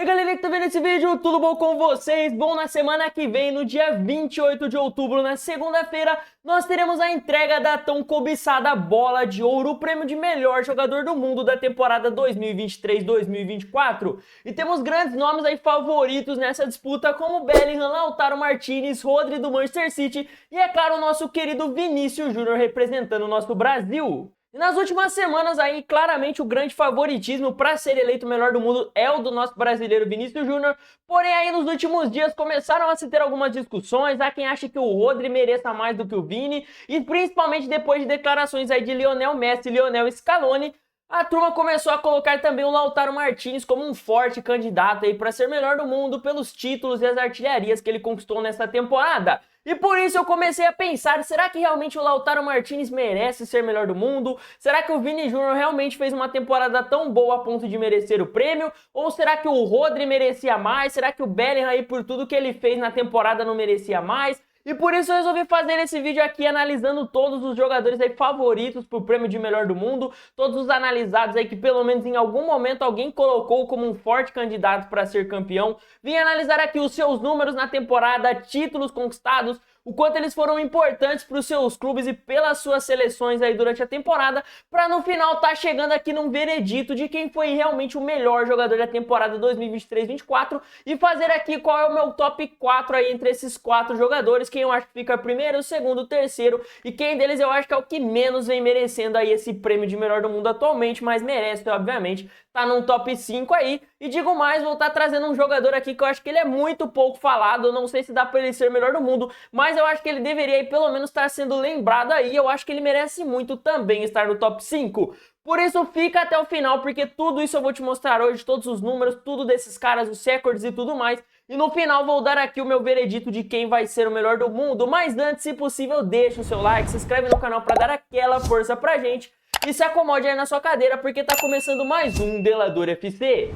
galera que tá vendo esse vídeo, tudo bom com vocês? Bom, na semana que vem, no dia 28 de outubro, na segunda-feira, nós teremos a entrega da tão cobiçada Bola de Ouro, o prêmio de melhor jogador do mundo da temporada 2023-2024. E temos grandes nomes aí favoritos nessa disputa, como Bellingham, Lautaro Martinez, Rodri do Manchester City e, é claro, o nosso querido Vinícius Júnior representando o nosso Brasil. E nas últimas semanas aí, claramente o grande favoritismo para ser eleito o melhor do mundo é o do nosso brasileiro Vinícius Júnior, porém aí nos últimos dias começaram a se ter algumas discussões, há quem acha que o Rodri mereça mais do que o Vini, e principalmente depois de declarações aí de Lionel Messi e Lionel Scaloni, a turma começou a colocar também o Lautaro Martinez como um forte candidato aí para ser melhor do mundo pelos títulos e as artilharias que ele conquistou nessa temporada. E por isso eu comecei a pensar, será que realmente o Lautaro Martinez merece ser melhor do mundo? Será que o Vini Júnior realmente fez uma temporada tão boa a ponto de merecer o prêmio? Ou será que o Rodri merecia mais? Será que o Bellingham aí por tudo que ele fez na temporada não merecia mais? E por isso eu resolvi fazer esse vídeo aqui analisando todos os jogadores aí favoritos pro prêmio de melhor do mundo, todos os analisados aí que pelo menos em algum momento alguém colocou como um forte candidato para ser campeão. Vim analisar aqui os seus números na temporada, títulos conquistados, o quanto eles foram importantes para os seus clubes e pelas suas seleções aí durante a temporada, para no final tá chegando aqui num veredito de quem foi realmente o melhor jogador da temporada 2023-24 e fazer aqui qual é o meu top 4 aí entre esses 4 jogadores, quem eu acho que fica primeiro, segundo, terceiro e quem deles eu acho que é o que menos vem merecendo aí esse prêmio de melhor do mundo atualmente, mas merece, obviamente, tá num top 5 aí. E digo mais, vou estar trazendo um jogador aqui que eu acho que ele é muito pouco falado, não sei se dá pra ele ser o melhor do mundo, mas eu acho que ele deveria aí, pelo menos estar sendo lembrado aí, eu acho que ele merece muito também estar no top 5. Por isso fica até o final, porque tudo isso eu vou te mostrar hoje, todos os números, tudo desses caras, os recordes e tudo mais. E no final vou dar aqui o meu veredito de quem vai ser o melhor do mundo, mas antes, se possível, deixa o seu like, se inscreve no canal pra dar aquela força pra gente. E se acomode aí na sua cadeira, porque tá começando mais um Delador FC.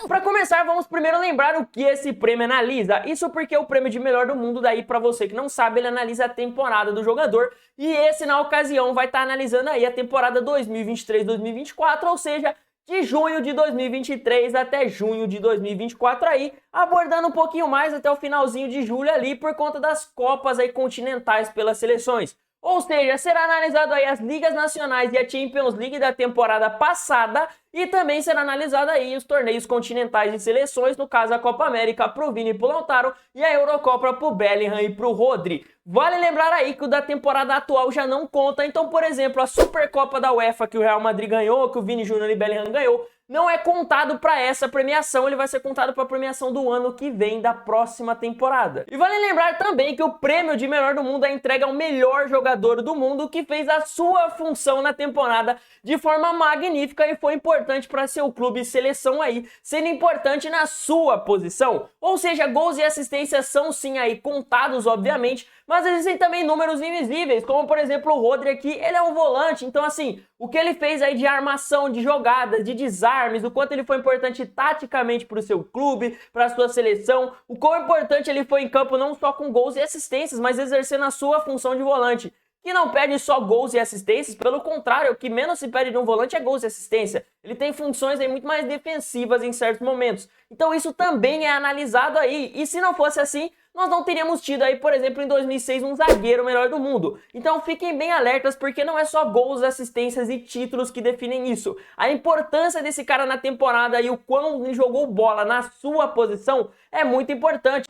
Para começar, vamos primeiro lembrar o que esse prêmio analisa. Isso porque o prêmio de melhor do mundo, daí para você que não sabe, ele analisa a temporada do jogador. E esse, na ocasião, vai estar analisando aí a temporada 2023-2024, ou seja, de junho de 2023 até junho de 2024 aí, abordando um pouquinho mais até o finalzinho de julho ali, por conta das Copas aí continentais pelas seleções. Ou seja, será analisado aí as ligas nacionais e a Champions League da temporada passada e também será analisado aí os torneios continentais de seleções, no caso a Copa América pro Vini e pro Lautaro e a Eurocopa pro Bellingham e pro Rodri. Vale lembrar aí que o da temporada atual já não conta, então, por exemplo, a Supercopa da UEFA que o Real Madrid ganhou, que o Vini Júnior e Bellingham ganhou, não é contado para essa premiação, ele vai ser contado para a premiação do ano que vem, da próxima temporada. E vale lembrar também que o prêmio de melhor do mundo é entregue ao melhor jogador do mundo que fez a sua função na temporada de forma magnífica e foi importante para seu clube e seleção aí, sendo importante na sua posição. Ou seja, gols e assistências são sim aí contados, obviamente, mas existem também números invisíveis, como por exemplo o Rodri aqui, ele é um volante, então assim, o que ele fez aí de armação, de jogadas, de desarmes, o quanto ele foi importante taticamente para o seu clube, para a sua seleção, o quão importante ele foi em campo não só com gols e assistências, mas exercendo a sua função de volante, que não pede só gols e assistências, pelo contrário, o que menos se pede de um volante é gols e assistência. Ele tem funções aí muito mais defensivas em certos momentos. Então isso também é analisado aí, e se não fosse assim, nós não teríamos tido aí, por exemplo, em 2006, um zagueiro melhor do mundo. Então fiquem bem alertas, porque não é só gols, assistências e títulos que definem isso. A importância desse cara na temporada e o quão ele jogou bola na sua posição é muito importante.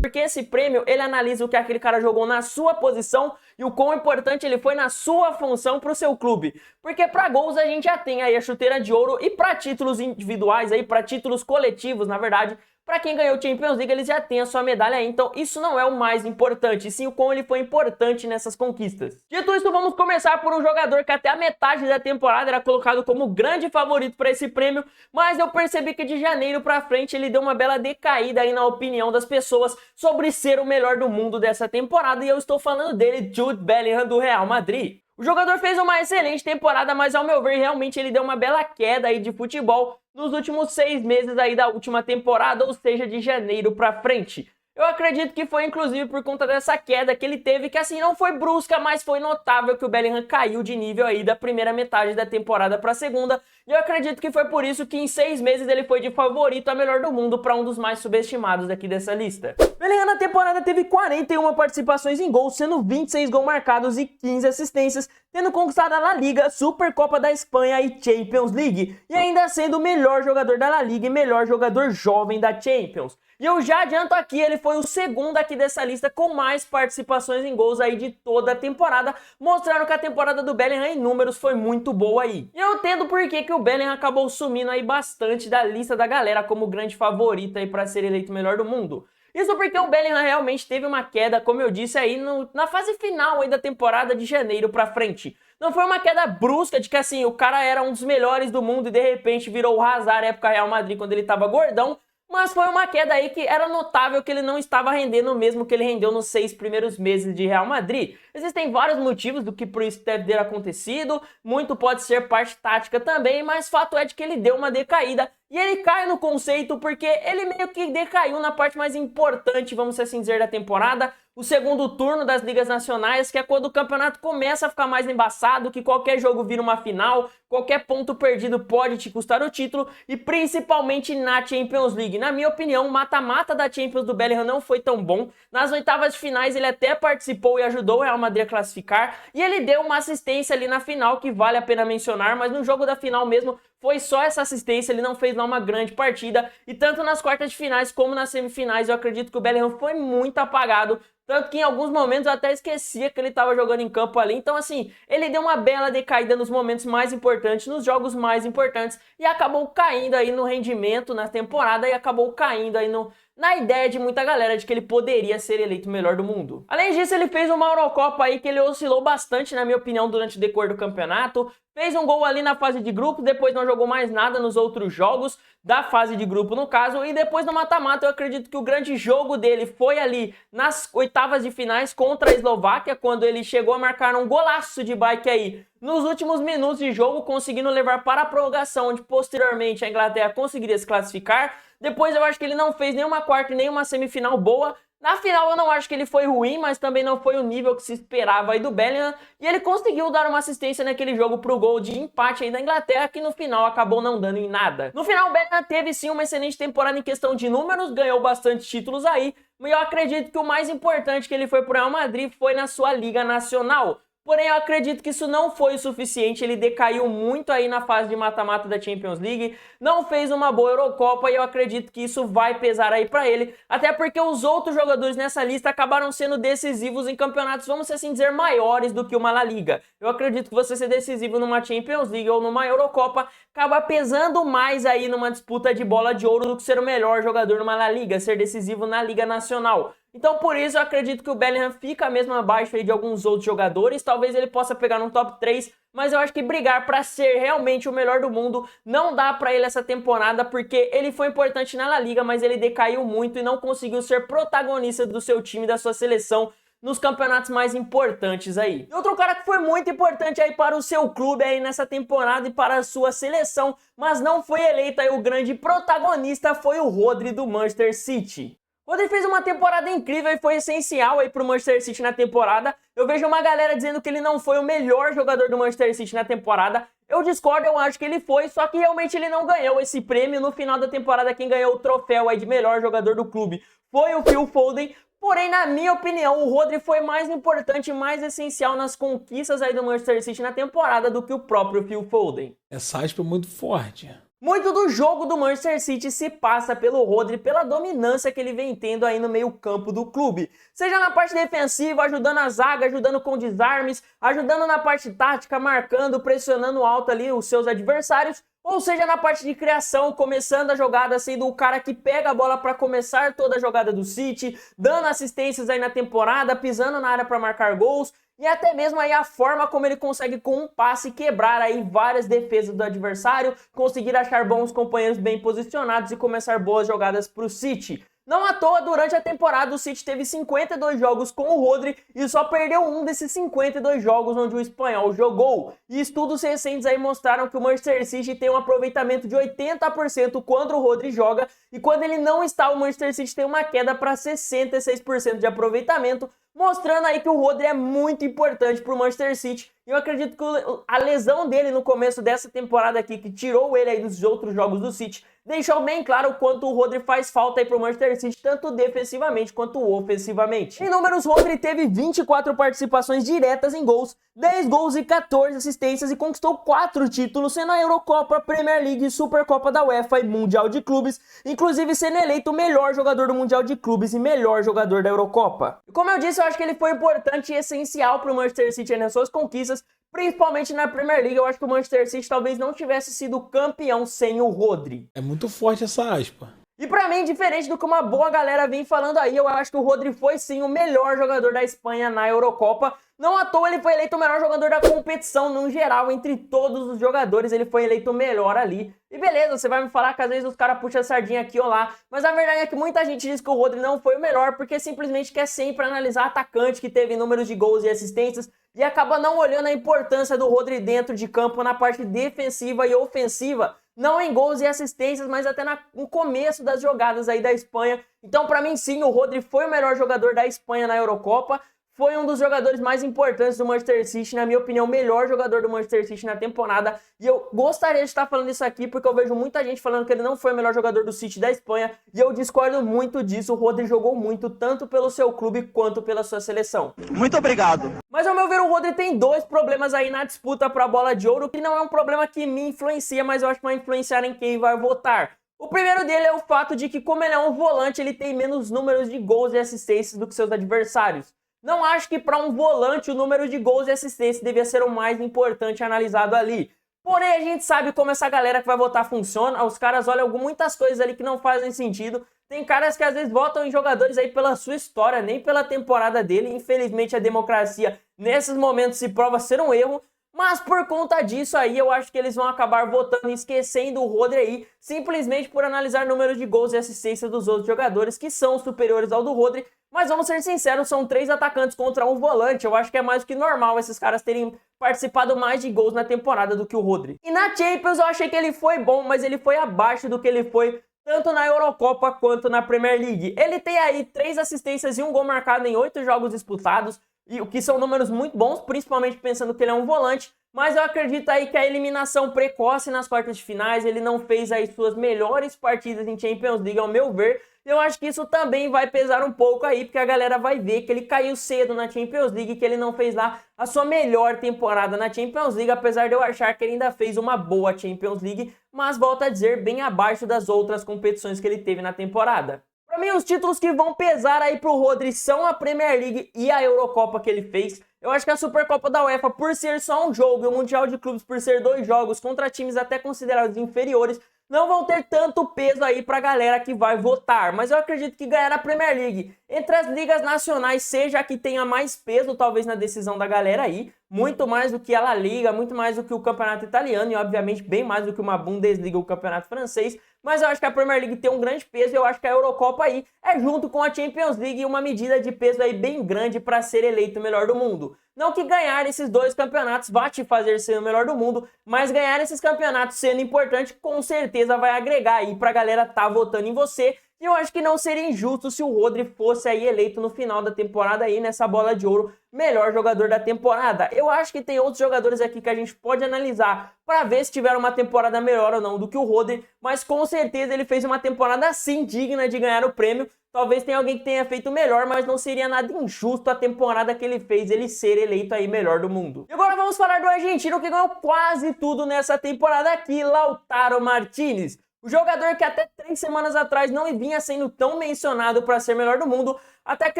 Porque esse prêmio, ele analisa o que aquele cara jogou na sua posição e o quão importante ele foi na sua função para o seu clube. Porque para gols a gente já tem aí a chuteira de ouro e para títulos individuais aí, para títulos coletivos, na verdade, para quem ganhou o Champions League, eles já têm a sua medalha aí, então isso não é o mais importante, sim o quão ele foi importante nessas conquistas. Dito isso, vamos começar por um jogador que até a metade da temporada era colocado como grande favorito para esse prêmio, mas eu percebi que de janeiro para frente ele deu uma bela decaída aí na opinião das pessoas sobre ser o melhor do mundo dessa temporada, e eu estou falando dele, Jude Bellingham, do Real Madrid. O jogador fez uma excelente temporada, mas ao meu ver, realmente ele deu uma bela queda aí de futebol nos últimos 6 meses aí da última temporada, ou seja, de janeiro pra frente. Eu acredito que foi inclusive por conta dessa queda que ele teve, que assim não foi brusca, mas foi notável que o Bellingham caiu de nível aí da primeira metade da temporada para a segunda. E eu acredito que foi por isso que em 6 meses ele foi de favorito a melhor do mundo para um dos mais subestimados aqui dessa lista. Bellingham na temporada teve 41 participações em gols, sendo 26 gols marcados e 15 assistências, tendo conquistado a La Liga, Supercopa da Espanha e Champions League, e ainda sendo o melhor jogador da La Liga e melhor jogador jovem da Champions. E eu já adianto aqui, ele foi o segundo aqui dessa lista com mais participações em gols aí de toda a temporada, mostrando que a temporada do Bellingham em números foi muito boa aí. E eu entendo por que o Bellingham acabou sumindo aí bastante da lista da galera como grande favorito aí para ser eleito o melhor do mundo. Isso porque o Bellingham realmente teve uma queda, como eu disse aí, na fase final aí da temporada de janeiro pra frente. Não foi uma queda brusca de que assim, o cara era um dos melhores do mundo e de repente virou o Hazard época Real Madrid quando ele tava gordão. Mas foi uma queda aí que era notável que ele não estava rendendo o mesmo que ele rendeu nos 6 primeiros meses de Real Madrid. Existem vários motivos do que por isso deve ter acontecido, muito pode ser parte tática também, mas fato é de que ele deu uma decaída e ele cai no conceito porque ele meio que decaiu na parte mais importante, vamos assim dizer, da temporada, o segundo turno das ligas nacionais, que é quando o campeonato começa a ficar mais embaçado, que qualquer jogo vira uma final, qualquer ponto perdido pode te custar o título, e principalmente na Champions League. Na minha opinião, o mata-mata da Champions do Bellingham não foi tão bom. Nas oitavas de finais ele até participou e ajudou o Real Madrid a classificar, e ele deu uma assistência ali na final que vale a pena mencionar, mas no jogo da final mesmo foi só essa assistência, ele não fez lá uma grande partida, e tanto nas quartas de finais como nas semifinais eu acredito que o Bellingham foi muito apagado, tanto que em alguns momentos eu até esquecia que ele estava jogando em campo ali. Então assim, ele deu uma bela decaída nos momentos mais importantes, nos jogos mais importantes, e acabou caindo aí no rendimento na temporada e acabou caindo aí na ideia de muita galera de que ele poderia ser eleito o melhor do mundo. Além disso, ele fez uma Eurocopa aí que ele oscilou bastante, na minha opinião, durante o decorrer do campeonato. Fez um gol ali na fase de grupo, depois não jogou mais nada nos outros jogos da fase de grupo no caso, e depois no mata-mata eu acredito que o grande jogo dele foi ali nas oitavas de finais contra a Eslováquia, quando ele chegou a marcar um golaço de bike aí nos últimos minutos de jogo, conseguindo levar para a prorrogação, onde posteriormente a Inglaterra conseguiria se classificar. Depois eu acho que ele não fez nenhuma quarta e nenhuma semifinal boa. Na final eu não acho que ele foi ruim, mas também não foi o nível que se esperava aí do Bellingham. E ele conseguiu dar uma assistência naquele jogo pro gol de empate aí da Inglaterra, que no final acabou não dando em nada. No final o Bellingham teve sim uma excelente temporada em questão de números, ganhou bastante títulos aí. Mas eu acredito que o mais importante que ele foi pro Real Madrid foi na sua Liga Nacional. Porém, eu acredito que isso não foi o suficiente, ele decaiu muito aí na fase de mata-mata da Champions League, não fez uma boa Eurocopa e eu acredito que isso vai pesar aí pra ele, até porque os outros jogadores nessa lista acabaram sendo decisivos em campeonatos, vamos assim dizer, maiores do que uma La Liga. Eu acredito que você ser decisivo numa Champions League ou numa Eurocopa acaba pesando mais aí numa disputa de bola de ouro do que ser o melhor jogador numa La Liga, ser decisivo na Liga Nacional. Então por isso eu acredito que o Bellingham fica mesmo abaixo aí de alguns outros jogadores, talvez ele possa pegar no top 3, mas eu acho que brigar para ser realmente o melhor do mundo não dá para ele essa temporada, porque ele foi importante na La Liga, mas ele decaiu muito e não conseguiu ser protagonista do seu time, da sua seleção, nos campeonatos mais importantes aí. E outro cara que foi muito importante aí para o seu clube aí nessa temporada e para a sua seleção, mas não foi eleito aí o grande protagonista, foi o Rodri do Manchester City. Rodri fez uma temporada incrível e foi essencial aí pro Manchester City na temporada. Eu vejo uma galera dizendo que ele não foi o melhor jogador do Manchester City na temporada. Eu discordo, eu acho que ele foi, só que realmente ele não ganhou esse prêmio. No final da temporada, quem ganhou o troféu aí de melhor jogador do clube foi o Phil Foden. Porém, na minha opinião, o Rodri foi mais importante e mais essencial nas conquistas aí do Manchester City na temporada do que o próprio Phil Foden. Essa aspa é muito forte. Muito do jogo do Manchester City se passa pelo Rodri, pela dominância que ele vem tendo aí no meio campo do clube. Seja na parte defensiva, ajudando a zaga, ajudando com desarmes, ajudando na parte tática, marcando, pressionando alto ali os seus adversários, ou seja na parte de criação, começando a jogada, sendo o cara que pega a bola para começar toda a jogada do City, dando assistências aí na temporada, pisando na área para marcar gols, e até mesmo aí a forma como ele consegue com um passe quebrar aí várias defesas do adversário, conseguir achar bons companheiros bem posicionados e começar boas jogadas para o City. Não à toa, durante a temporada, o City teve 52 jogos com o Rodri e só perdeu um desses 52 jogos onde o espanhol jogou. E estudos recentes aí mostraram que o Manchester City tem um aproveitamento de 80% quando o Rodri joga, e quando ele não está, o Manchester City tem uma queda para 66% de aproveitamento, mostrando aí que o Rodri é muito importante para o Manchester City. E eu acredito que a lesão dele no começo dessa temporada aqui, que tirou ele aí dos outros jogos do City, deixou bem claro o quanto o Rodri faz falta aí pro Manchester City, tanto defensivamente quanto ofensivamente. Em números, Rodri teve 24 participações diretas em gols, 10 gols e 14 assistências e conquistou 4 títulos, sendo a Eurocopa, Premier League, Supercopa da UEFA e Mundial de Clubes, inclusive sendo eleito o melhor jogador do Mundial de Clubes e melhor jogador da Eurocopa. E como eu disse, eu acho que ele foi importante e essencial pro Manchester City nas suas conquistas, principalmente na Premier League. Eu acho que o Manchester City talvez não tivesse sido campeão sem o Rodri. É muito forte essa aspa. E pra mim, diferente do que uma boa galera vem falando aí, eu acho que o Rodri foi sim o melhor jogador da Espanha na Eurocopa. Não à toa ele foi eleito o melhor jogador da competição, no geral, entre todos os jogadores, ele foi eleito o melhor ali. E beleza, você vai me falar que às vezes os caras puxam a sardinha aqui ou lá, mas a verdade é que muita gente diz que o Rodri não foi o melhor, porque simplesmente quer sempre analisar atacante que teve números de gols e assistências, e acaba não olhando a importância do Rodri dentro de campo na parte defensiva e ofensiva, não em gols e assistências, mas até no começo das jogadas aí da Espanha. Então, pra mim, sim, o Rodri foi o melhor jogador da Espanha na Eurocopa, foi um dos jogadores mais importantes do Manchester City, na minha opinião, o melhor jogador do Manchester City na temporada. E eu gostaria de estar falando isso aqui, porque eu vejo muita gente falando que ele não foi o melhor jogador do City da Espanha, e eu discordo muito disso. O Rodri jogou muito, tanto pelo seu clube quanto pela sua seleção. Muito obrigado. Mas ao meu ver, o Rodri tem dois problemas aí na disputa para a Bola de Ouro, que não é um problema que me influencia, mas eu acho que vai influenciar em quem vai votar. O primeiro dele é o fato de que, como ele é um volante, ele tem menos números de gols e assistências do que seus adversários. Não acho que para um volante o número de gols e assistências devia ser o mais importante analisado ali. Porém, a gente sabe como essa galera que vai votar funciona. Os caras olham muitas coisas ali que não fazem sentido. Tem caras que às vezes votam em jogadores aí pela sua história, nem pela temporada dele. Infelizmente, a democracia nesses momentos se prova ser um erro. Mas por conta disso aí, eu acho que eles vão acabar votando e esquecendo o Rodri aí, simplesmente por analisar números de gols e assistências dos outros jogadores que são superiores ao do Rodri. Mas vamos ser sinceros, são 3 atacantes contra um volante. Eu acho que é mais do que normal esses caras terem participado mais de gols na temporada do que o Rodri. E na Champions eu achei que ele foi bom, mas ele foi abaixo do que ele foi tanto na Eurocopa quanto na Premier League. Ele tem aí 3 assistências e 1 gol marcado em 8 jogos disputados, e o que são números muito bons, principalmente pensando que ele é um volante. Mas eu acredito aí que a eliminação precoce nas quartas de finais, ele não fez aí suas melhores partidas em Champions League, ao meu ver. Eu acho que isso também vai pesar um pouco aí, porque a galera vai ver que ele caiu cedo na Champions League, que ele não fez lá a sua melhor temporada na Champions League, apesar de eu achar que ele ainda fez uma boa Champions League, mas volto a dizer, bem abaixo das outras competições que ele teve na temporada. Para mim, os títulos que vão pesar aí pro Rodri são a Premier League e a Eurocopa que ele fez. Eu acho que a Supercopa da UEFA, por ser só um jogo, e o Mundial de Clubes por ser 2 jogos contra times até considerados inferiores, não vão ter tanto peso aí pra galera que vai votar. Mas eu acredito que ganhar a Premier League entre as ligas nacionais seja a que tenha mais peso, talvez, na decisão da galera aí. Muito mais do que a La Liga, muito mais do que o Campeonato Italiano e, obviamente, bem mais do que uma Bundesliga ou o Campeonato Francês. Mas eu acho que a Premier League tem um grande peso e eu acho que a Eurocopa aí é, junto com a Champions League, uma medida de peso aí bem grande para ser eleito o melhor do mundo. Não que ganhar esses 2 campeonatos vá te fazer ser o melhor do mundo, mas ganhar esses campeonatos sendo importante, com certeza vai agregar aí pra galera tá votando em você. E eu acho que não seria injusto se o Rodri fosse aí eleito no final da temporada aí nessa Bola de Ouro, melhor jogador da temporada. Eu acho que tem outros jogadores aqui que a gente pode analisar para ver se tiveram uma temporada melhor ou não do que o Rodri, mas com certeza ele fez uma temporada sim digna de ganhar o prêmio. Talvez tenha alguém que tenha feito melhor, mas não seria nada injusto a temporada que ele fez, ele ser eleito aí melhor do mundo. E agora vamos falar do argentino que ganhou quase tudo nessa temporada aqui, Lautaro Martínez. O jogador que até 3 semanas atrás não vinha sendo tão mencionado para ser melhor do mundo, até que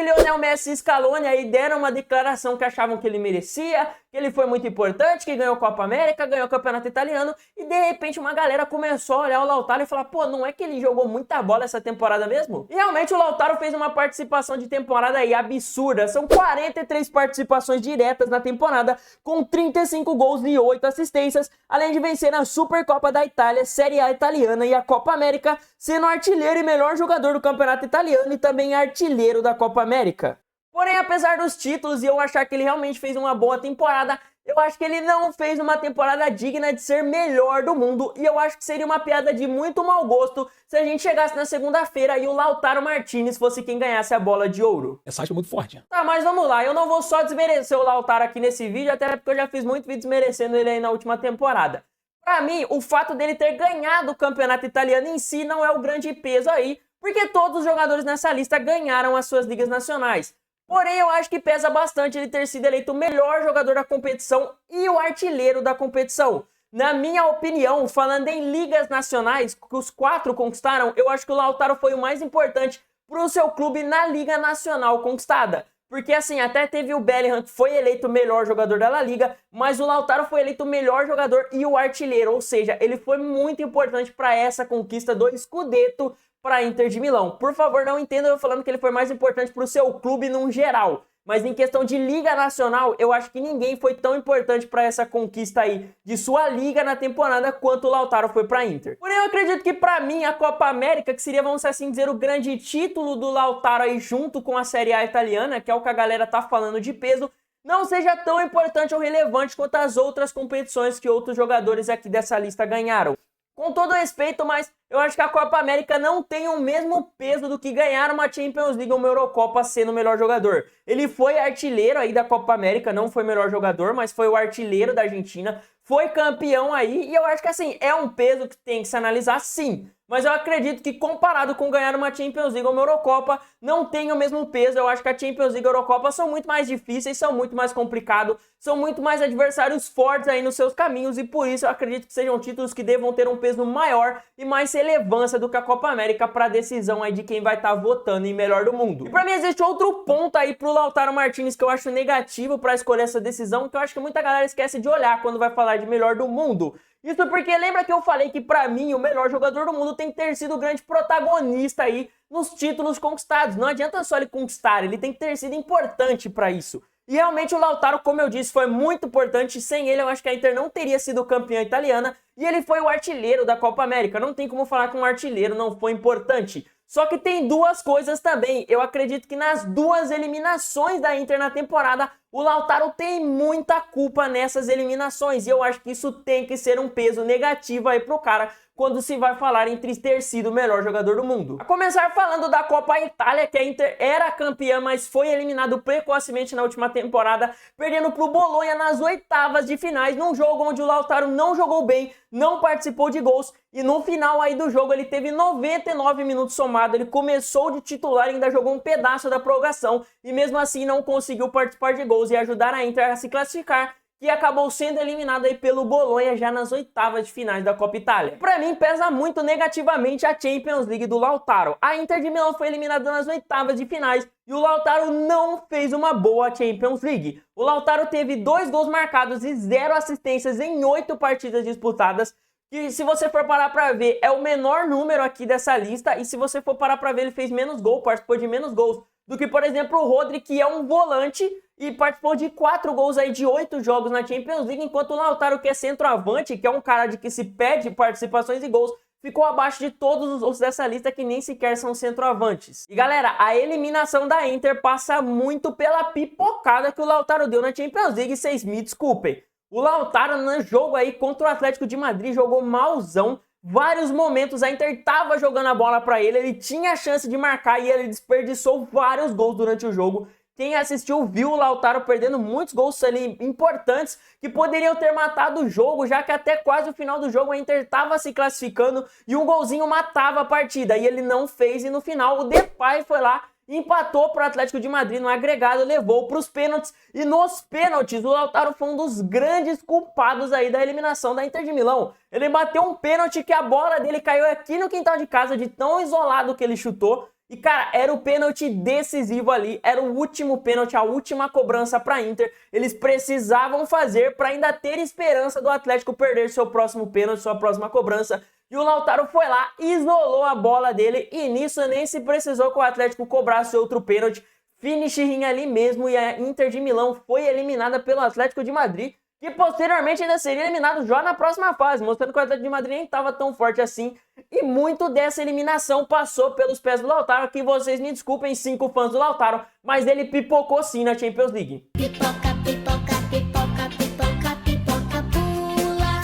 Lionel Messi e Scaloni aí deram uma declaração que achavam que ele merecia, que ele foi muito importante, que ganhou a Copa América, ganhou o Campeonato Italiano, e de repente uma galera começou a olhar o Lautaro e falar, pô, não é que ele jogou muita bola essa temporada mesmo? E realmente o Lautaro fez uma participação de temporada aí absurda, são 43 participações diretas na temporada, com 35 gols e 8 assistências, além de vencer a Supercopa da Itália, Série A italiana e a Copa América, sendo artilheiro e melhor jogador do Campeonato Italiano e também artilheiro da Copa América. Porém, apesar dos títulos e eu achar que ele realmente fez uma boa temporada, eu acho que ele não fez uma temporada digna de ser melhor do mundo e eu acho que seria uma piada de muito mau gosto se a gente chegasse na segunda-feira e o Lautaro Martinez fosse quem ganhasse a bola de ouro. Essa acho muito forte. Tá, mas vamos lá, eu não vou só desmerecer o Lautaro aqui nesse vídeo, até porque eu já fiz muito vídeo desmerecendo ele aí na última temporada. Pra mim, o fato dele ter ganhado o campeonato italiano em si não é o grande peso aí, porque todos os jogadores nessa lista ganharam as suas ligas nacionais. Porém, eu acho que pesa bastante ele ter sido eleito o melhor jogador da competição e o artilheiro da competição. Na minha opinião, falando em ligas nacionais, que os 4 conquistaram, eu acho que o Lautaro foi o mais importante para o seu clube na Liga Nacional conquistada. Porque assim, até teve o Bellingham que foi eleito o melhor jogador da La Liga, mas o Lautaro foi eleito o melhor jogador e o artilheiro, ou seja, ele foi muito importante para essa conquista do Scudetto para a Inter de Milão. Por favor, não entendam eu falando que ele foi mais importante para o seu clube num geral, mas em questão de Liga Nacional, eu acho que ninguém foi tão importante para essa conquista aí de sua liga na temporada quanto o Lautaro foi para a Inter. Porém, eu acredito que para mim a Copa América, que seria, vamos assim dizer, o grande título do Lautaro aí junto com a Série A italiana, que é o que a galera tá falando de peso, não seja tão importante ou relevante quanto as outras competições que outros jogadores aqui dessa lista ganharam. Com todo respeito, mas eu acho que a Copa América não tem o mesmo peso do que ganhar uma Champions League ou uma Eurocopa sendo o melhor jogador. Ele foi artilheiro aí da Copa América, não foi o melhor jogador, mas foi o artilheiro da Argentina, foi campeão aí, e eu acho que assim, é um peso que tem que se analisar sim. Mas eu acredito que comparado com ganhar uma Champions League ou uma Eurocopa, não tem o mesmo peso. Eu acho que a Champions League e a Eurocopa são muito mais difíceis, são muito mais complicados, são muito mais adversários fortes aí nos seus caminhos, e por isso eu acredito que sejam títulos que devam ter um peso maior e mais relevância do que a Copa América para a decisão aí de quem vai estar votando em melhor do mundo. E para mim existe outro ponto aí pro Lautaro Martinez que eu acho negativo para escolher essa decisão, que eu acho que muita galera esquece de olhar quando vai falar de melhor do mundo. Isso porque lembra que eu falei que pra mim o melhor jogador do mundo tem que ter sido o grande protagonista aí nos títulos conquistados. Não adianta só ele conquistar, ele tem que ter sido importante pra isso. E realmente o Lautaro, como eu disse, foi muito importante. Sem ele eu acho que a Inter não teria sido campeã italiana. E ele foi o artilheiro da Copa América. Não tem como falar que um artilheiro não foi importante. Só que tem duas coisas também. Eu acredito que nas duas eliminações da Inter na temporada, o Lautaro tem muita culpa nessas eliminações. E eu acho que isso tem que ser um peso negativo aí pro cara quando se vai falar entre ter sido o melhor jogador do mundo. A começar falando da Copa Itália, que a Inter era campeã, mas foi eliminado precocemente na última temporada, perdendo pro Bolonha nas oitavas de finais, num jogo onde o Lautaro não jogou bem, não participou de gols, e no final aí do jogo ele teve 99 minutos somado, ele começou de titular e ainda jogou um pedaço da prorrogação, e mesmo assim não conseguiu participar de gols e ajudar a Inter a se classificar, que acabou sendo eliminado aí pelo Bolonha já nas oitavas de finais da Copa Itália. Pra mim pesa muito negativamente a Champions League do Lautaro. A Inter de Milão foi eliminada nas oitavas de finais e o Lautaro não fez uma boa Champions League. O Lautaro teve 2 gols marcados e 0 assistências em 8 partidas disputadas, que se você for parar pra ver é o menor número aqui dessa lista, e se você for parar pra ver ele fez menos gol, participou de menos gols do que, por exemplo, o Rodri, que é um volante e participou de 4 gols aí de 8 jogos na Champions League, enquanto o Lautaro, que é centroavante, que é um cara de que se pede participações e gols, ficou abaixo de todos os outros dessa lista que nem sequer são centroavantes. E galera, a eliminação da Inter passa muito pela pipocada que o Lautaro deu na Champions League, vocês me desculpem. O Lautaro no jogo aí contra o Atlético de Madrid jogou malzão. Vários momentos a Inter tava jogando a bola pra ele tinha a chance de marcar e ele desperdiçou vários gols durante o jogo. Quem assistiu viu o Lautaro perdendo muitos gols ali importantes que poderiam ter matado o jogo, já que até quase o final do jogo a Inter estava se classificando e um golzinho matava a partida, e ele não fez, e no final o Depay foi lá, empatou para o Atlético de Madrid no agregado, levou para os pênaltis, e nos pênaltis o Lautaro foi um dos grandes culpados aí da eliminação da Inter de Milão. Ele bateu um pênalti que a bola dele caiu aqui no quintal de casa, de tão isolado que ele chutou, E, cara, era o pênalti decisivo ali, era o último pênalti, a última cobrança para Inter. Eles precisavam fazer para ainda ter esperança do Atlético perder seu próximo pênalti, sua próxima cobrança. E o Lautaro foi lá, isolou a bola dele e nisso nem se precisou que o Atlético cobrasse outro pênalti. Finishing ali mesmo e a Inter de Milão foi eliminada pelo Atlético de Madrid, que posteriormente ainda seria eliminado já na próxima fase, mostrando que o Atlético de Madrid nem estava tão forte assim. E muito dessa eliminação passou pelos pés do Lautaro, que vocês me desculpem, 5 fãs do Lautaro, mas ele pipocou sim na Champions League. Pipoca, pipoca, pipoca, pipoca, pipoca, pula.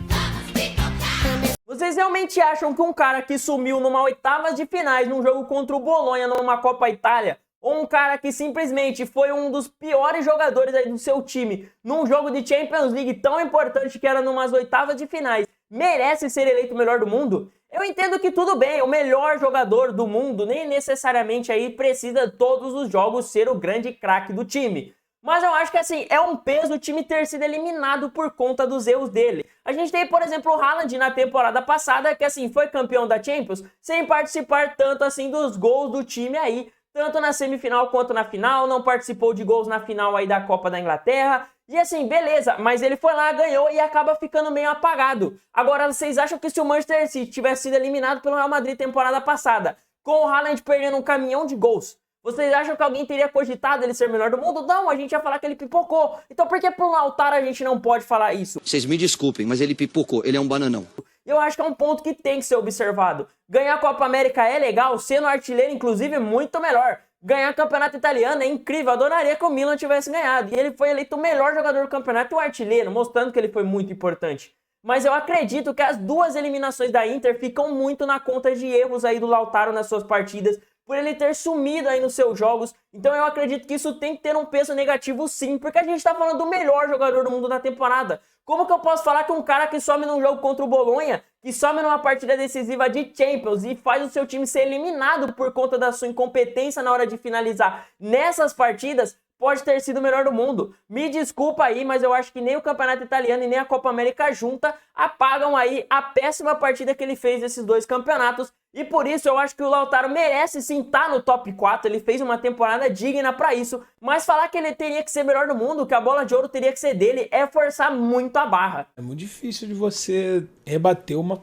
Vamos pipocar! Vocês realmente acham que um cara que sumiu numa oitavas de finais num jogo contra o Bolonha numa Copa Itália, ou um cara que simplesmente foi um dos piores jogadores aí do seu time num jogo de Champions League tão importante que era numas oitavas de finais, merece ser eleito o melhor do mundo? Eu entendo que tudo bem, o melhor jogador do mundo nem necessariamente aí precisa todos os jogos ser o grande craque do time. Mas eu acho que assim, é um peso o time ter sido eliminado por conta dos erros dele. A gente tem, por exemplo, o Haaland na temporada passada, que assim, foi campeão da Champions sem participar tanto assim dos gols do time aí, tanto na semifinal quanto na final, não participou de gols na final aí da Copa da Inglaterra. E assim, beleza, mas ele foi lá, ganhou e acaba ficando meio apagado. Agora, vocês acham que se o Manchester City tivesse sido eliminado pelo Real Madrid temporada passada, com o Haaland perdendo um caminhão de gols, vocês acham que alguém teria cogitado ele ser o melhor do mundo? Não, a gente ia falar que ele pipocou. Então por que pro Lautaro a gente não pode falar isso? Vocês me desculpem, mas ele pipocou, ele é um bananão. Eu acho que é um ponto que tem que ser observado. Ganhar a Copa América é legal, sendo artilheiro, inclusive, muito melhor. Ganhar o campeonato italiano é incrível, adoraria que o Milan tivesse ganhado. E ele foi eleito o melhor jogador do campeonato e o artilheiro, mostrando que ele foi muito importante. Mas eu acredito que as duas eliminações da Inter ficam muito na conta de erros aí do Lautaro nas suas partidas, por ele ter sumido aí nos seus jogos. Então eu acredito que isso tem que ter um peso negativo sim, porque a gente tá falando do melhor jogador do mundo da temporada. Como que eu posso falar que um cara que some num jogo contra o Bolonha, que some numa partida decisiva de Champions e faz o seu time ser eliminado por conta da sua incompetência na hora de finalizar nessas partidas, pode ter sido o melhor do mundo? Me desculpa aí, mas eu acho que nem o Campeonato Italiano e nem a Copa América junta apagam aí a péssima partida que ele fez nesses dois campeonatos. E por isso eu acho que o Lautaro merece sim estar no top 4, ele fez uma temporada digna pra isso, mas falar que ele teria que ser melhor do mundo, que a bola de ouro teria que ser dele, é forçar muito a barra. É muito difícil de você rebater uma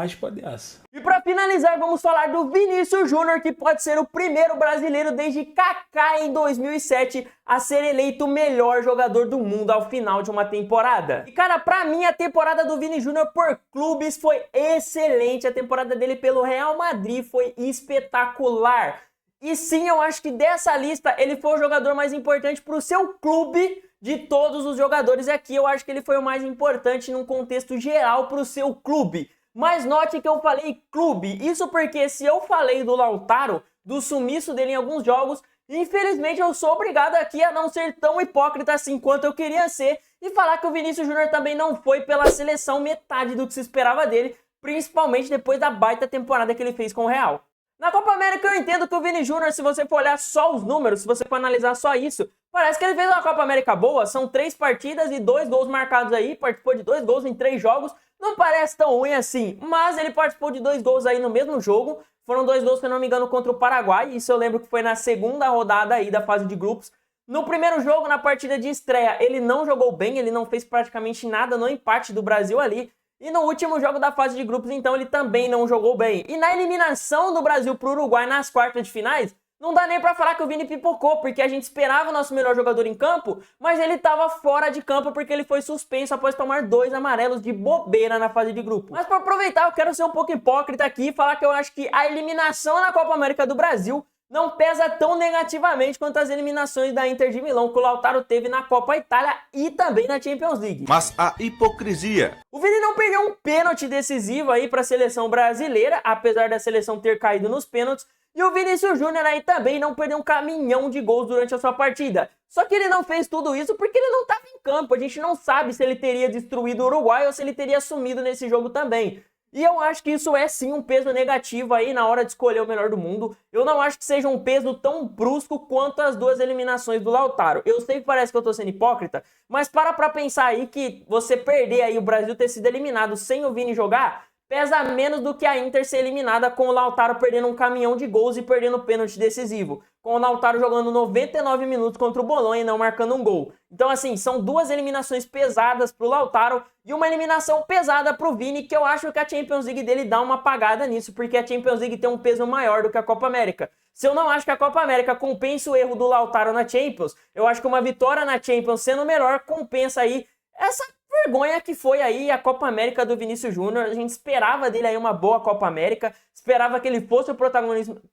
aspa dessa. E para finalizar, vamos falar do Vinícius Júnior, que pode ser o primeiro brasileiro desde Kaká em 2007 a ser eleito o melhor jogador do mundo ao final de uma temporada. E cara, pra mim a temporada do Vini Júnior por clubes foi excelente, a temporada dele pelo Real Madrid foi espetacular. E sim, eu acho que dessa lista ele foi o jogador mais importante pro seu clube de todos os jogadores aqui. Eu acho que ele foi o mais importante num contexto geral pro seu clube. Mas note que eu falei clube, isso porque se eu falei do Lautaro, do sumiço dele em alguns jogos, infelizmente eu sou obrigado aqui a não ser tão hipócrita assim quanto eu queria ser e falar que o Vinícius Júnior também não foi pela seleção metade do que se esperava dele, principalmente depois da baita temporada que ele fez com o Real. Na Copa América eu entendo que o Vini Júnior, se você for olhar só os números, se você for analisar só isso, parece que ele fez uma Copa América boa, são 3 partidas e 2 gols marcados aí, participou de 2 gols em 3 jogos, não parece tão ruim assim, mas ele participou de 2 gols aí no mesmo jogo, foram 2 gols, se eu não me engano, contra o Paraguai, isso eu lembro que foi na segunda rodada aí da fase de grupos. No primeiro jogo, na partida de estreia, ele não jogou bem, ele não fez praticamente nada no empate do Brasil ali, e no último jogo da fase de grupos, então, ele também não jogou bem. E na eliminação do Brasil pro Uruguai nas quartas de finais, não dá nem pra falar que o Vini pipocou, porque a gente esperava o nosso melhor jogador em campo, mas ele tava fora de campo porque ele foi suspenso após tomar 2 amarelos de bobeira na fase de grupo. Mas pra aproveitar, eu quero ser um pouco hipócrita aqui e falar que eu acho que a eliminação na Copa América do Brasil não pesa tão negativamente quanto as eliminações da Inter de Milão que o Lautaro teve na Copa Itália e também na Champions League. Mas a hipocrisia. O Vini não perdeu um pênalti decisivo aí para a seleção brasileira, apesar da seleção ter caído nos pênaltis, e o Vinícius Júnior aí também não perdeu um caminhão de gols durante a sua partida. Só que ele não fez tudo isso porque ele não estava em campo, a gente não sabe se ele teria destruído o Uruguai ou se ele teria sumido nesse jogo também. E eu acho que isso é sim um peso negativo aí na hora de escolher o melhor do mundo. Eu não acho que seja um peso tão brusco quanto as 2 eliminações do Lautaro. Eu sei que parece que eu tô sendo hipócrita, mas para pra pensar aí que você perder aí o Brasil ter sido eliminado sem o Vini jogar, pesa menos do que a Inter ser eliminada com o Lautaro perdendo um caminhão de gols e perdendo o pênalti decisivo. Com o Lautaro jogando 99 minutos contra o Bolonha e não marcando um gol. Então, assim, são duas eliminações pesadas pro Lautaro e uma eliminação pesada pro Vini, que eu acho que a Champions League dele dá uma apagada nisso, porque a Champions League tem um peso maior do que a Copa América. Se eu não acho que a Copa América compensa o erro do Lautaro na Champions, eu acho que uma vitória na Champions sendo melhor compensa aí essa vergonha que foi aí a Copa América do Vinícius Júnior. A gente esperava dele aí uma boa Copa América, esperava que ele fosse o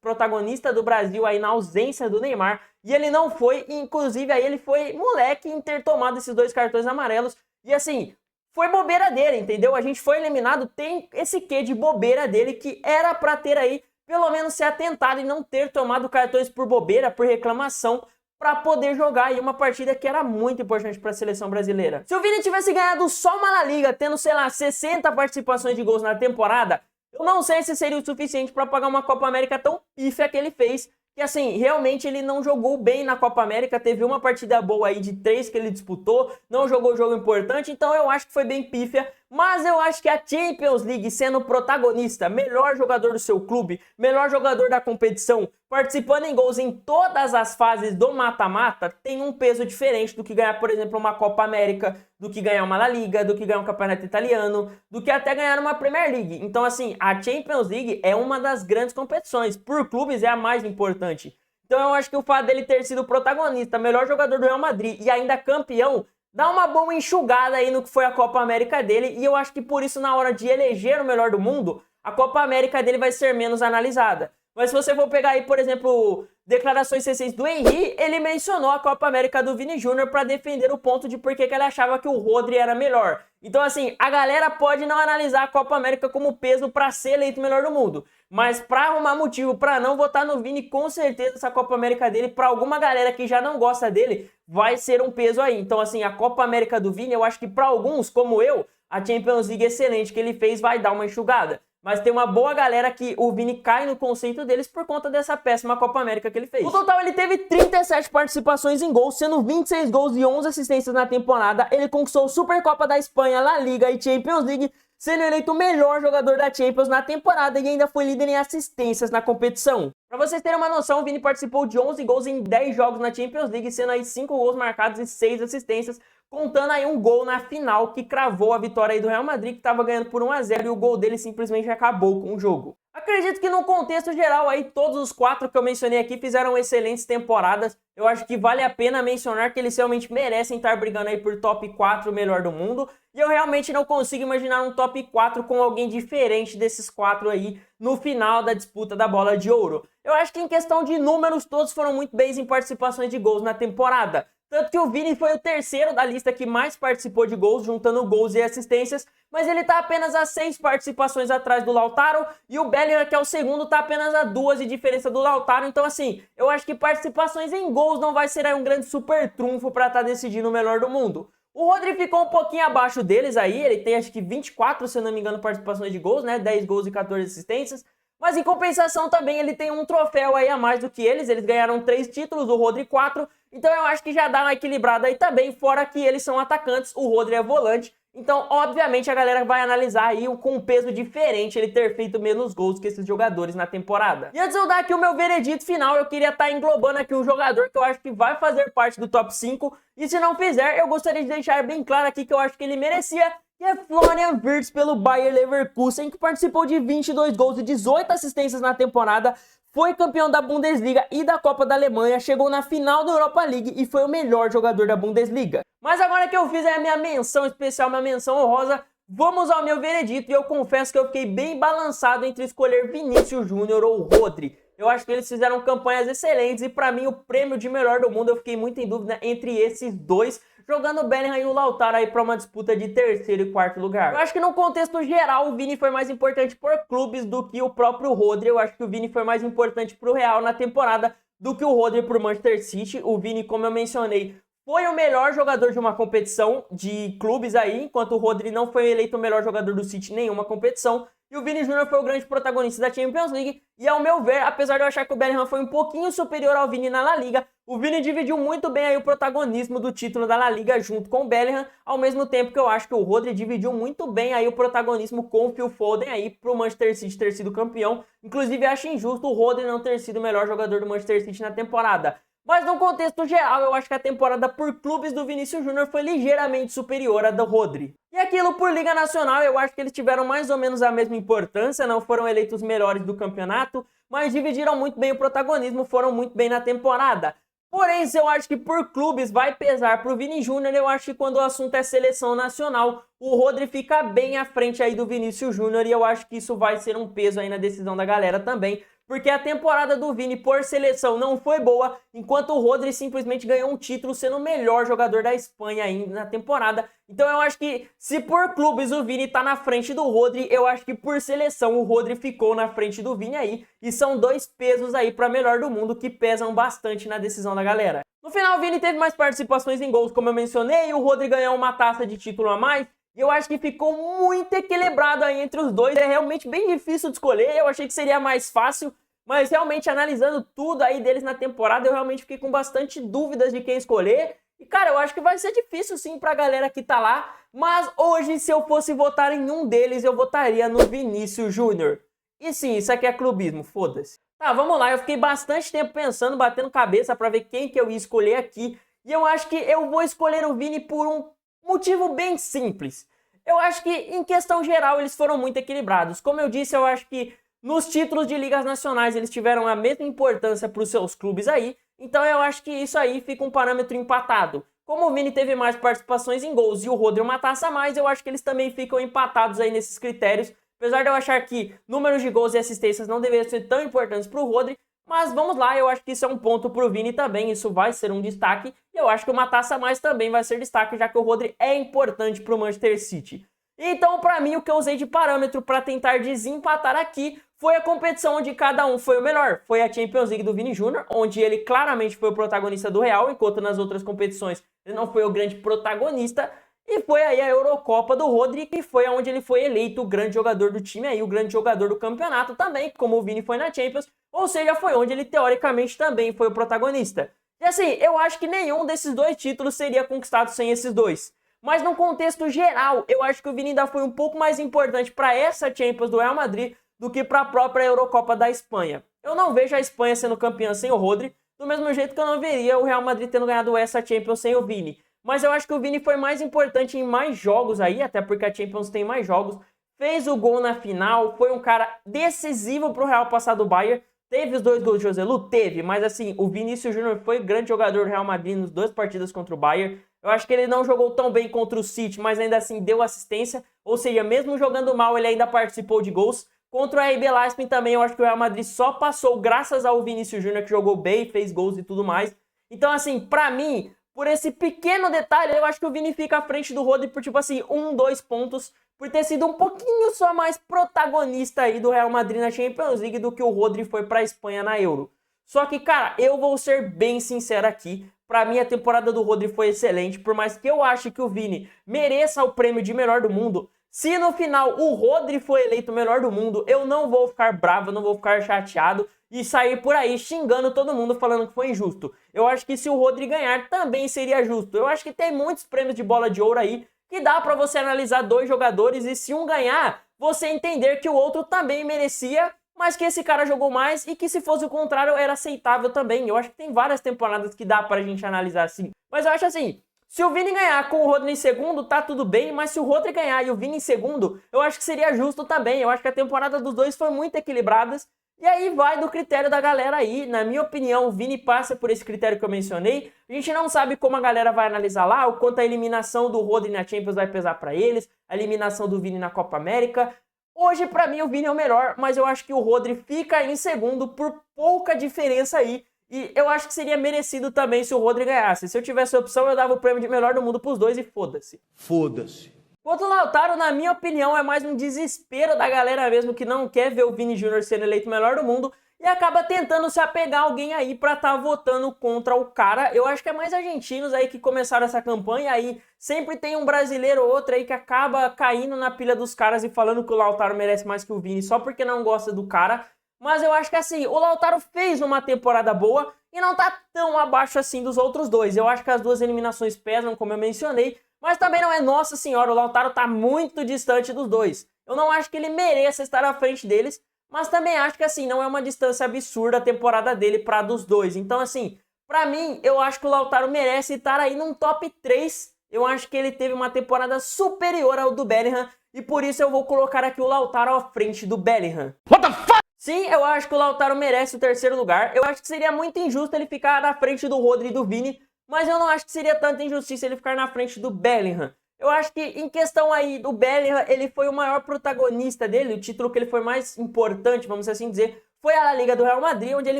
protagonista do Brasil aí na ausência do Neymar, e ele não foi, e inclusive aí ele foi moleque em ter tomado esses 2 cartões amarelos, e assim, foi bobeira dele, entendeu? A gente foi eliminado, tem esse quê de bobeira dele que era pra ter aí, pelo menos se atentado e não ter tomado cartões por bobeira, por reclamação, para poder jogar aí uma partida que era muito importante para a seleção brasileira. Se o Vini tivesse ganhado só uma La Liga, tendo, sei lá, 60 participações de gols na temporada, eu não sei se seria o suficiente para pagar uma Copa América tão pífia que ele fez, que assim, realmente ele não jogou bem na Copa América, teve uma partida boa aí de 3 que ele disputou, não jogou jogo importante, então eu acho que foi bem pífia, mas eu acho que a Champions League sendo protagonista, melhor jogador do seu clube, melhor jogador da competição, participando em gols em todas as fases do mata-mata, tem um peso diferente do que ganhar, por exemplo, uma Copa América, do que ganhar uma La Liga, do que ganhar um campeonato italiano, do que até ganhar uma Premier League. Então assim, a Champions League é uma das grandes competições, por clubes é a mais importante. Então eu acho que o fato dele ter sido protagonista, melhor jogador do Real Madrid e ainda campeão, dá uma boa enxugada aí no que foi a Copa América dele, e eu acho que por isso na hora de eleger o melhor do mundo, a Copa América dele vai ser menos analisada. Mas se você for pegar aí, por exemplo, declarações recentes do Henry, ele mencionou a Copa América do Vini Júnior para defender o ponto de por que ele achava que o Rodri era melhor. Então assim, a galera pode não analisar a Copa América como peso para ser eleito o melhor do mundo, mas para arrumar motivo para não votar no Vini, com certeza essa Copa América dele, para alguma galera que já não gosta dele, vai ser um peso aí. Então assim, a Copa América do Vini, eu acho que para alguns, como eu, a Champions League excelente que ele fez vai dar uma enxugada. Mas tem uma boa galera que o Vini cai no conceito deles por conta dessa péssima Copa América que ele fez. No total, ele teve 37 participações em gols, sendo 26 gols e 11 assistências na temporada. Ele conquistou Supercopa da Espanha, La Liga e Champions League, sendo eleito o melhor jogador da Champions na temporada e ainda foi líder em assistências na competição. Pra vocês terem uma noção, o Vini participou de 11 gols em 10 jogos na Champions League, sendo aí 5 gols marcados e 6 assistências, contando aí um gol na final que cravou a vitória aí do Real Madrid, que estava ganhando por 1-0 e o gol dele simplesmente acabou com o jogo. Acredito que no contexto geral aí, todos os 4 que eu mencionei aqui fizeram excelentes temporadas. Eu acho que vale a pena mencionar que eles realmente merecem estar brigando aí por top 4 melhor do mundo. E eu realmente não consigo imaginar um top 4 com alguém diferente desses 4 aí no final da disputa da Bola de Ouro. Eu acho que em questão de números, todos foram muito bem em participações de gols na temporada. Tanto que o Vini foi o terceiro da lista que mais participou de gols, juntando gols e assistências, mas ele tá apenas a 6 participações atrás do Lautaro, e o Bellingham, que é o segundo, tá apenas a 2 de diferença do Lautaro. Então assim, eu acho que participações em gols não vai ser aí um grande super trunfo para estar decidindo o melhor do mundo. O Rodri ficou um pouquinho abaixo deles aí, ele tem acho que 24, se eu não me engano, participações de gols, né, 10 gols e 14 assistências. Mas em compensação também ele tem um troféu aí a mais do que eles ganharam 3 títulos, o Rodri 4, então eu acho que já dá uma equilibrada aí também, fora que eles são atacantes, o Rodri é volante, então obviamente a galera vai analisar aí com um peso diferente ele ter feito menos gols que esses jogadores na temporada. E antes de eu dar aqui o meu veredito final, eu queria estar englobando aqui um jogador que eu acho que vai fazer parte do top 5, e se não fizer, eu gostaria de deixar bem claro aqui que eu acho que ele merecia, que é Florian Wirtz pelo Bayer Leverkusen, que participou de 22 gols e 18 assistências na temporada, foi campeão da Bundesliga e da Copa da Alemanha, chegou na final da Europa League e foi o melhor jogador da Bundesliga. Mas agora que eu fiz a minha menção especial, minha menção honrosa, vamos ao meu veredito, e eu confesso que eu fiquei bem balançado entre escolher Vinícius Júnior ou Rodri. Eu acho que eles fizeram campanhas excelentes e para mim o prêmio de melhor do mundo eu fiquei muito em dúvida entre esses dois, jogando o Bellingham e o Lautaro aí para uma disputa de terceiro e quarto lugar. Eu acho que no contexto geral o Vini foi mais importante por clubes do que o próprio Rodri. Eu acho que o Vini foi mais importante pro Real na temporada do que o Rodri pro Manchester City. O Vini, como eu mencionei, foi o melhor jogador de uma competição de clubes aí, enquanto o Rodri não foi eleito o melhor jogador do City em nenhuma competição. e o Vini Júnior foi o grande protagonista da Champions League. E ao meu ver, apesar de eu achar que o Bellingham foi um pouquinho superior ao Vini na La Liga, o Vini dividiu muito bem aí o protagonismo do título da La Liga junto com o Bellingham, ao mesmo tempo que eu acho que o Rodri dividiu muito bem aí o protagonismo com o Phil Foden aí pro Manchester City ter sido campeão. Inclusive acho injusto o Rodri não ter sido o melhor jogador do Manchester City na temporada. Mas no contexto geral, eu acho que a temporada por clubes do Vinícius Júnior foi ligeiramente superior à do Rodri. E aquilo por Liga Nacional, eu acho que eles tiveram mais ou menos a mesma importância, não foram eleitos melhores do campeonato, mas dividiram muito bem o protagonismo, foram muito bem na temporada. Porém, se eu acho que por clubes vai pesar pro Vini Júnior, eu acho que quando o assunto é seleção nacional, o Rodri fica bem à frente aí do Vinícius Júnior e eu acho que isso vai ser um peso aí na decisão da galera também, porque a temporada do Vini por seleção não foi boa, enquanto o Rodri simplesmente ganhou um título sendo o melhor jogador da Espanha ainda na temporada. Então eu acho que se por clubes o Vini tá na frente do Rodri, eu acho que por seleção o Rodri ficou na frente do Vini aí, e são dois pesos aí para melhor do mundo que pesam bastante na decisão da galera. No final o Vini teve mais participações em gols, como eu mencionei, e o Rodri ganhou uma taça de título a mais. E eu acho que ficou muito equilibrado aí entre os dois. É realmente bem difícil de escolher. Eu achei que seria mais fácil. Mas realmente analisando tudo aí deles na temporada, eu realmente fiquei com bastante dúvidas de quem escolher. E cara, eu acho que vai ser difícil sim pra galera que tá lá. Mas hoje, se eu fosse votar em um deles, eu votaria no Vinícius Júnior. E sim, isso aqui é clubismo, foda-se. Tá, vamos lá. Eu fiquei bastante tempo pensando, batendo cabeça pra ver quem que eu ia escolher aqui. E eu acho que eu vou escolher o Vini por um motivo bem simples. Eu acho que, em questão geral, eles foram muito equilibrados. Como eu disse, eu acho que nos títulos de ligas nacionais eles tiveram a mesma importância para os seus clubes aí. Então eu acho que isso aí fica um parâmetro empatado. Como o Vini teve mais participações em gols e o Rodri uma taça a mais, eu acho que eles também ficam empatados aí nesses critérios. Apesar de eu achar que números de gols e assistências não deveriam ser tão importantes para o Rodri. Mas vamos lá, eu acho que isso é um ponto pro Vini também, isso vai ser um destaque. E eu acho que uma taça a mais também vai ser destaque, já que o Rodri é importante pro Manchester City. Então, pra mim, o que eu usei de parâmetro para tentar desempatar aqui foi a competição onde cada um foi o melhor. Foi a Champions League do Vini Júnior, onde ele claramente foi o protagonista do Real, enquanto nas outras competições ele não foi o grande protagonista. E foi aí a Eurocopa do Rodri, que foi onde ele foi eleito o grande jogador do time, aí o grande jogador do campeonato também, como o Vini foi na Champions, ou seja, foi onde ele teoricamente também foi o protagonista. E assim, eu acho que nenhum desses dois títulos seria conquistado sem esses dois. Mas no contexto geral, eu acho que o Vini ainda foi um pouco mais importante para essa Champions do Real Madrid do que para a própria Eurocopa da Espanha. Eu não vejo a Espanha sendo campeã sem o Rodri, do mesmo jeito que eu não veria o Real Madrid tendo ganhado essa Champions sem o Vini. Mas eu acho que o Vini foi mais importante em mais jogos aí, até porque a Champions tem mais jogos. Fez o gol na final, foi um cara decisivo pro Real passar do Bayern. Teve os 2 gols de Joselu? Teve, mas assim, o Vinícius Júnior foi grande jogador do Real Madrid nas 2 partidas contra o Bayern. Eu acho que ele não jogou tão bem contra o City, mas ainda assim deu assistência. Ou seja, mesmo jogando mal, ele ainda participou de gols. Contra o RB Leipzig também, eu acho que o Real Madrid só passou graças ao Vinícius Júnior, que jogou bem, fez gols e tudo mais. Então assim, pra mim, por esse pequeno detalhe, eu acho que o Vini fica à frente do Rodri por tipo assim, 2 pontos, por ter sido um pouquinho só mais protagonista aí do Real Madrid na Champions League do que o Rodri foi pra Espanha na Euro. Só que, cara, eu vou ser bem sincero aqui, pra mim a temporada do Rodri foi excelente, por mais que eu ache que o Vini mereça o prêmio de melhor do mundo, se no final o Rodri for eleito o melhor do mundo, eu não vou ficar bravo, eu não vou ficar chateado e sair por aí xingando todo mundo falando que foi injusto. Eu acho que se o Rodri ganhar também seria justo. Eu acho que tem muitos prêmios de bola de ouro aí que dá pra você analisar 2 jogadores e se um ganhar, você entender que o outro também merecia, mas que esse cara jogou mais e que se fosse o contrário era aceitável também. Eu acho que tem várias temporadas que dá pra gente analisar assim. Mas eu acho assim, se o Vini ganhar com o Rodri em segundo, tá tudo bem, mas se o Rodri ganhar e o Vini em segundo, eu acho que seria justo também. Eu acho que a temporada dos dois foi muito equilibrada. E aí vai do critério da galera aí. Na minha opinião, o Vini passa por esse critério que eu mencionei. A gente não sabe como a galera vai analisar lá, o quanto a eliminação do Rodri na Champions vai pesar pra eles, a eliminação do Vini na Copa América. Hoje, pra mim, o Vini é o melhor, mas eu acho que o Rodri fica em segundo por pouca diferença aí. E eu acho que seria merecido também se o Rodri ganhasse. Se eu tivesse a opção, eu dava o prêmio de melhor do mundo pros dois e foda-se. Foda-se. Quanto ao Lautaro, na minha opinião, é mais um desespero da galera mesmo que não quer ver o Vini Júnior sendo eleito o melhor do mundo. e acaba tentando se apegar a alguém aí pra estar votando contra o cara. Eu acho que é mais argentinos aí que começaram essa campanha, aí sempre tem um brasileiro ou outro aí que acaba caindo na pilha dos caras e falando que o Lautaro merece mais que o Vini só porque não gosta do cara. Mas eu acho que assim, o Lautaro fez uma temporada boa e não tá tão abaixo assim dos outros dois. Eu acho que as duas eliminações pesam, como eu mencionei, mas também não é nossa senhora, o Lautaro tá muito distante dos dois. Eu não acho que ele mereça estar à frente deles, mas também acho que assim, não é uma distância absurda a temporada dele para dos dois. Então assim, pra mim, eu acho que o Lautaro merece estar aí num top 3. Eu acho que ele teve uma temporada superior ao do Bellingham e por isso eu vou colocar aqui o Lautaro à frente do Bellingham. What the fuck? Sim, eu acho que o Lautaro merece o terceiro lugar. Eu acho que seria muito injusto ele ficar na frente do Rodri e do Vini, mas eu não acho que seria tanta injustiça ele ficar na frente do Bellingham. Eu acho que em questão aí do Bellingham, ele foi o maior protagonista dele, o título que ele foi mais importante, vamos assim dizer, foi a La Liga do Real Madrid, onde ele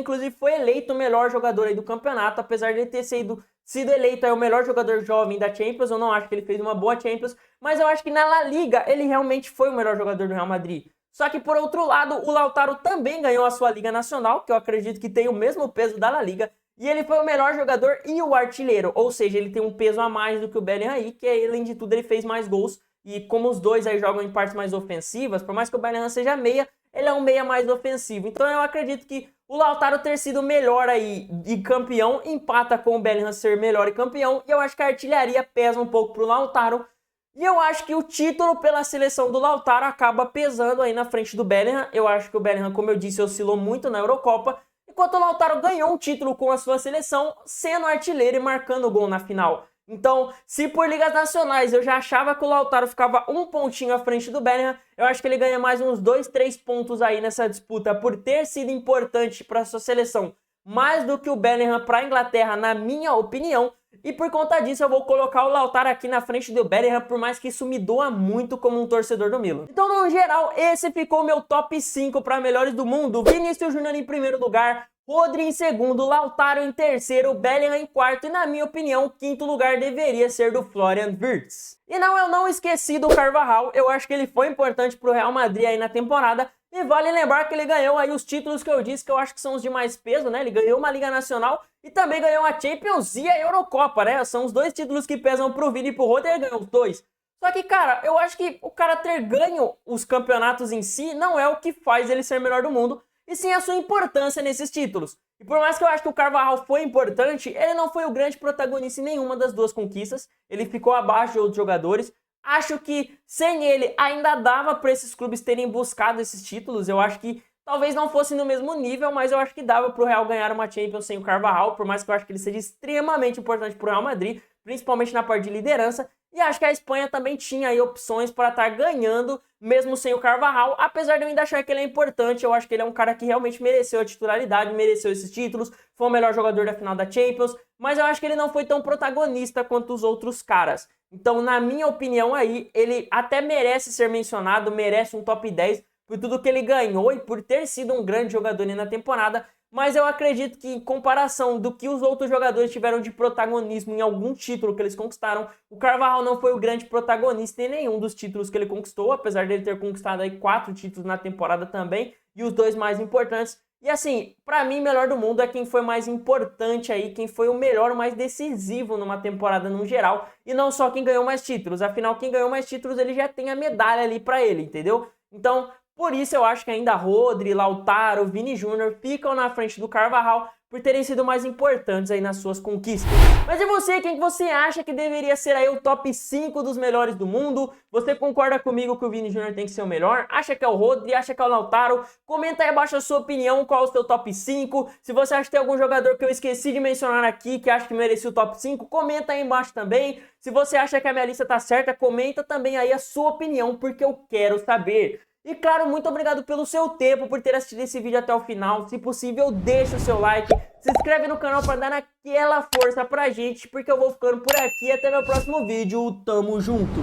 inclusive foi eleito o melhor jogador aí do campeonato, apesar de ele ter sido eleito aí o melhor jogador jovem da Champions. Eu não acho que ele fez uma boa Champions, mas eu acho que na La Liga ele realmente foi o melhor jogador do Real Madrid. Só que por outro lado, o Lautaro também ganhou a sua Liga Nacional, que eu acredito que tem o mesmo peso da La Liga, e ele foi o melhor jogador e o artilheiro, ou seja, ele tem um peso a mais do que o Bellingham aí, que além de tudo ele fez mais gols, e como os dois aí jogam em partes mais ofensivas, por mais que o Bellingham seja meia, ele é um meia mais ofensivo. Então eu acredito que o Lautaro ter sido melhor aí e campeão empata com o Bellingham ser melhor e campeão, e eu acho que a artilharia pesa um pouco pro Lautaro, e eu acho que o título pela seleção do Lautaro acaba pesando aí na frente do Bellingham. Eu acho que o Bellingham, como eu disse, oscilou muito na Eurocopa, enquanto o Lautaro ganhou um título com a sua seleção, sendo artilheiro e marcando gol na final. Então, se por ligas nacionais eu já achava que o Lautaro ficava um pontinho à frente do Bellingham, eu acho que ele ganha mais uns 2, 3 pontos aí nessa disputa por ter sido importante para a sua seleção, mais do que o Bellingham para a Inglaterra, na minha opinião. E por conta disso eu vou colocar o Lautaro aqui na frente do Bellingham, por mais que isso me doa muito como um torcedor do Milan. Então, no geral, esse ficou o meu top 5 para melhores do mundo. Vinícius Júnior em primeiro lugar, Rodri em segundo, Lautaro em terceiro, Bellingham em quarto e, na minha opinião, o quinto lugar deveria ser do Florian Wirtz. E não, eu não esqueci do Carvajal, eu acho que ele foi importante pro Real Madrid aí na temporada. E vale lembrar que ele ganhou aí os títulos que eu disse, que eu acho que são os de mais peso, né? Ele ganhou uma Liga Nacional e também ganhou a Champions e a Eurocopa, né? São os dois títulos que pesam pro Vini e pro Rodri, ele ganhou os dois. Só que, cara, eu acho que o cara ter ganho os campeonatos em si não é o que faz ele ser melhor do mundo, e sim a sua importância nesses títulos. E por mais que eu acho que o Carvajal foi importante, ele não foi o grande protagonista em nenhuma das duas conquistas. Ele ficou abaixo de outros jogadores. Acho que sem ele ainda dava para esses clubes terem buscado esses títulos. Eu acho que talvez não fosse no mesmo nível, mas eu acho que dava para o Real ganhar uma Champions sem o Carvajal, por mais que eu acho que ele seja extremamente importante para o Real Madrid, principalmente na parte de liderança. E acho que a Espanha também tinha aí opções para estar ganhando, mesmo sem o Carvajal. Apesar de eu ainda achar que ele é importante, eu acho que ele é um cara que realmente mereceu a titularidade, mereceu esses títulos, foi o melhor jogador da final da Champions, mas eu acho que ele não foi tão protagonista quanto os outros caras. Então, na minha opinião aí, ele até merece ser mencionado, merece um top 10 por tudo que ele ganhou e por ter sido um grande jogador na temporada, mas eu acredito que em comparação do que os outros jogadores tiveram de protagonismo em algum título que eles conquistaram, o Carvajal não foi o grande protagonista em nenhum dos títulos que ele conquistou, apesar dele ter conquistado aí 4 títulos na temporada também, e os 2 mais importantes. E assim, pra mim, melhor do mundo é quem foi mais importante aí, quem foi o melhor, o mais decisivo numa temporada no geral, e não só quem ganhou mais títulos. Afinal, quem ganhou mais títulos, ele já tem a medalha ali pra ele, entendeu? Então, por isso eu acho que ainda Rodri, Lautaro, Vini Júnior ficam na frente do Carvajal por terem sido mais importantes aí nas suas conquistas. Mas e você, quem que você acha que deveria ser aí o top 5 dos melhores do mundo? Você concorda comigo que o Vini Júnior tem que ser o melhor? Acha que é o Rodri? Acha que é o Lautaro? Comenta aí abaixo a sua opinião, qual é o seu top 5. Se você acha que tem algum jogador que eu esqueci de mencionar aqui, que acha que merecia o top 5, comenta aí embaixo também. Se você acha que a minha lista tá certa, comenta também aí a sua opinião, porque eu quero saber. E claro, muito obrigado pelo seu tempo, por ter assistido esse vídeo até o final. Se possível, deixa o seu like, se inscreve no canal para dar aquela força pra gente, porque eu vou ficando por aqui. Até meu próximo vídeo. Tamo junto!